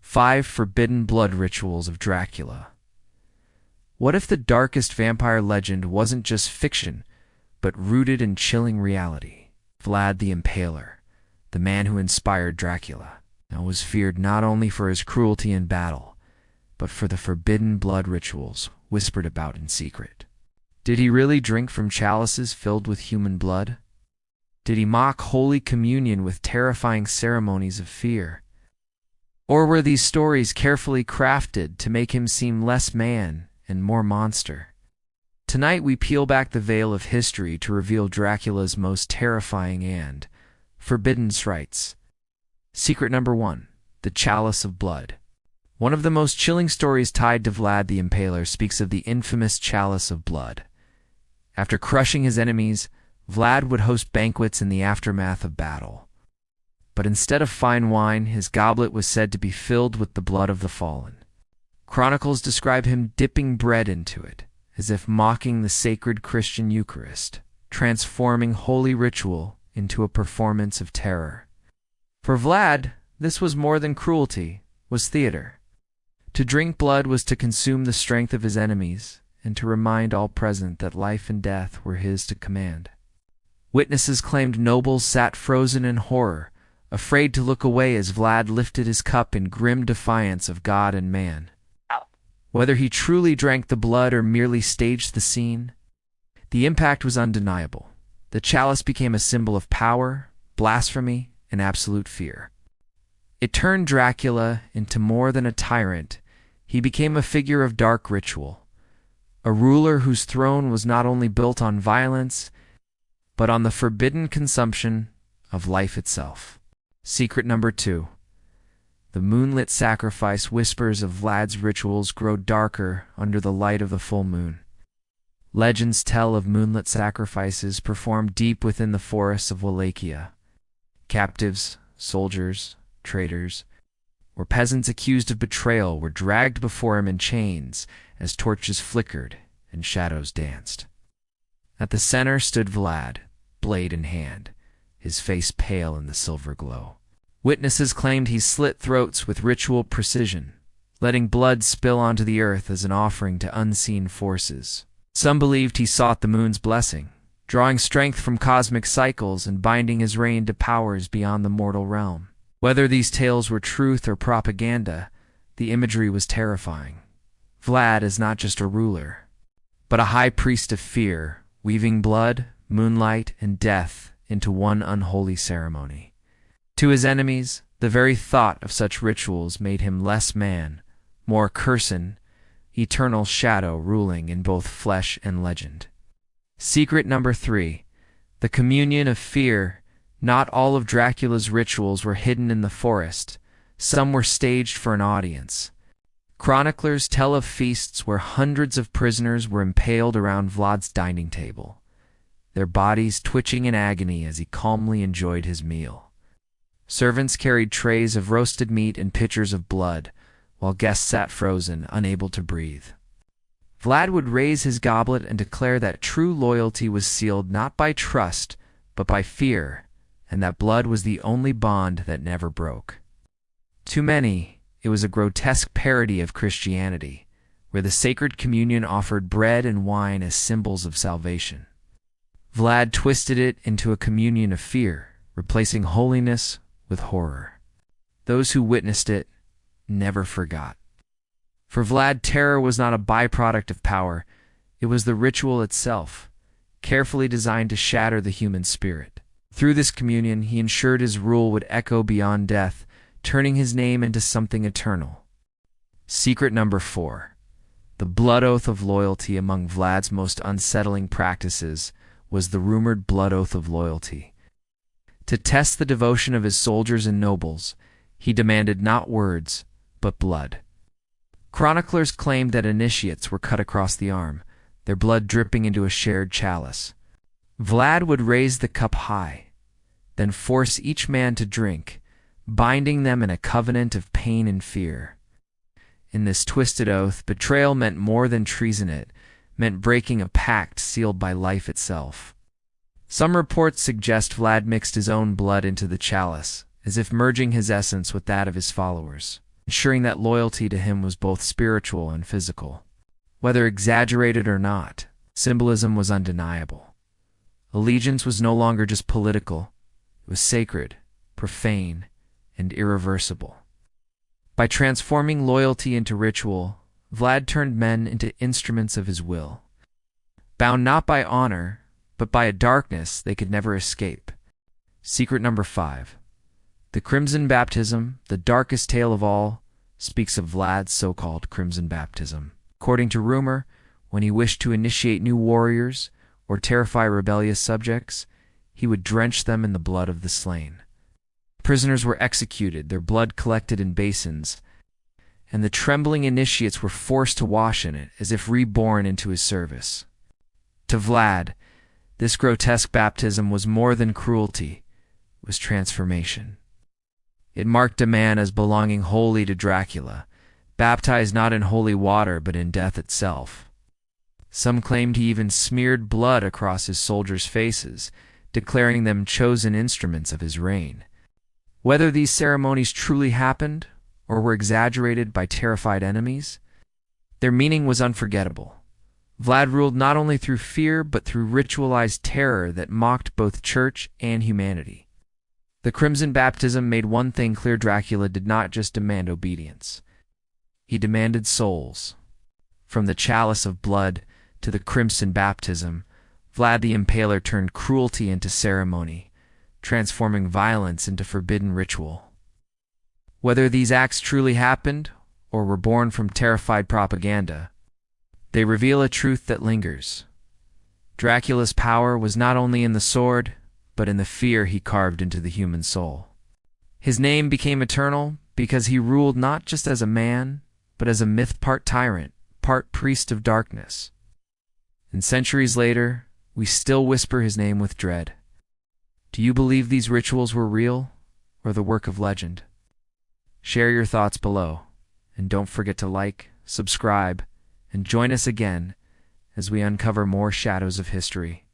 5 Forbidden Blood Rituals of Dracula. What if the darkest vampire legend wasn't just fiction, but rooted in chilling reality? Vlad the Impaler, the man who inspired Dracula, now was feared not only for his cruelty in battle, but for the forbidden blood rituals whispered about in secret. Did he really drink from chalices filled with human blood? Did he mock Holy Communion with terrifying ceremonies of fear? Or were these stories carefully crafted to make him seem less man and more monster? Tonight we peel back the veil of history to reveal Dracula's most terrifying and forbidden rites. Secret number 1. The Chalice of Blood. One of the most chilling stories tied to Vlad the Impaler speaks of the infamous Chalice of Blood. After crushing his enemies, Vlad would host banquets in the aftermath of battle. But instead of fine wine, his goblet was said to be filled with the blood of the fallen. Chronicles describe him dipping bread into it, as if mocking the sacred Christian Eucharist, transforming holy ritual into a performance of terror. For Vlad, this was more than cruelty, was theater. To drink blood was to consume the strength of his enemies, and to remind all present that life and death were his to command. Witnesses claimed nobles sat frozen in horror, afraid to look away as Vlad lifted his cup in grim defiance of God and man. Whether he truly drank the blood or merely staged the scene, the impact was undeniable. The chalice became a symbol of power, blasphemy, and absolute fear. It turned Dracula into more than a tyrant. He became a figure of dark ritual, a ruler whose throne was not only built on violence, but on the forbidden consumption of life itself. Secret number 2. The moonlit sacrifice. Whispers of Vlad's rituals grow darker under the light of the full moon. Legends tell of moonlit sacrifices performed deep within the forests of Wallachia. Captives, soldiers, traitors, or peasants accused of betrayal were dragged before him in chains as torches flickered and shadows danced. At the center stood Vlad, blade in hand, his face pale in the silver glow. Witnesses claimed he slit throats with ritual precision, letting blood spill onto the earth as an offering to unseen forces. Some believed he sought the moon's blessing, drawing strength from cosmic cycles and binding his reign to powers beyond the mortal realm. Whether these tales were truth or propaganda, the imagery was terrifying. Vlad is not just a ruler, but a high priest of fear, weaving blood, moonlight, and death into one unholy ceremony. To his enemies, the very thought of such rituals made him less man, more curson, eternal shadow ruling in both flesh and legend. Secret number 3. The Communion of Fear. Not all of Dracula's rituals were hidden in the forest. Some were staged for an audience. Chroniclers tell of feasts where hundreds of prisoners were impaled around Vlad's dining table, their bodies twitching in agony as he calmly enjoyed his meal. Servants carried trays of roasted meat and pitchers of blood, while guests sat frozen, unable to breathe. Vlad would raise his goblet and declare that true loyalty was sealed not by trust, but by fear, and that blood was the only bond that never broke. To many, it was a grotesque parody of Christianity, where the sacred communion offered bread and wine as symbols of salvation. Vlad twisted it into a communion of fear, replacing holiness with horror. Those who witnessed it never forgot. For Vlad, terror was not a byproduct of power, it was the ritual itself, carefully designed to shatter the human spirit. Through this communion, he ensured his rule would echo beyond death, turning his name into something eternal. Secret number 4. The blood oath of loyalty. Among Vlad's most unsettling practices was the rumored blood oath of loyalty. To test the devotion of his soldiers and nobles, he demanded not words, but blood. Chroniclers claimed that initiates were cut across the arm, their blood dripping into a shared chalice. Vlad would raise the cup high, then force each man to drink, binding them in a covenant of pain and fear. In this twisted oath, betrayal meant more than treason. It meant breaking a pact sealed by life itself. Some reports suggest Vlad mixed his own blood into the chalice, as if merging his essence with that of his followers. ensuring that loyalty to him was both spiritual and physical. Whether exaggerated or not, symbolism was undeniable. Allegiance was no longer just political, it was sacred, profane, and irreversible. By transforming loyalty into ritual, Vlad turned men into instruments of his will, bound not by honor, but by a darkness they could never escape. Secret number 5. The Crimson Baptism, the darkest tale of all, speaks of Vlad's so-called Crimson Baptism. According to rumor, when he wished to initiate new warriors or terrify rebellious subjects, he would drench them in the blood of the slain. Prisoners were executed, their blood collected in basins, and the trembling initiates were forced to wash in it, as if reborn into his service. To Vlad, this grotesque baptism was more than cruelty, it was transformation. It marked a man as belonging wholly to Dracula, baptized not in holy water but in death itself. Some claimed he even smeared blood across his soldiers' faces, declaring them chosen instruments of his reign. Whether these ceremonies truly happened or were exaggerated by terrified enemies, their meaning was unforgettable. Vlad ruled not only through fear but through ritualized terror that mocked both church and humanity. The Crimson Baptism made one thing clear: Dracula did not just demand obedience. He demanded souls. From the chalice of blood to the Crimson Baptism, Vlad the Impaler turned cruelty into ceremony, transforming violence into forbidden ritual. Whether these acts truly happened or were born from terrified propaganda, they reveal a truth that lingers. Dracula's power was not only in the sword, but in the fear he carved into the human soul. His name became eternal because he ruled not just as a man, but as a myth, part tyrant, part priest of darkness. And centuries later, we still whisper his name with dread. Do you believe these rituals were real or the work of legend? Share your thoughts below, and don't forget to like, subscribe, and join us again as we uncover more shadows of history.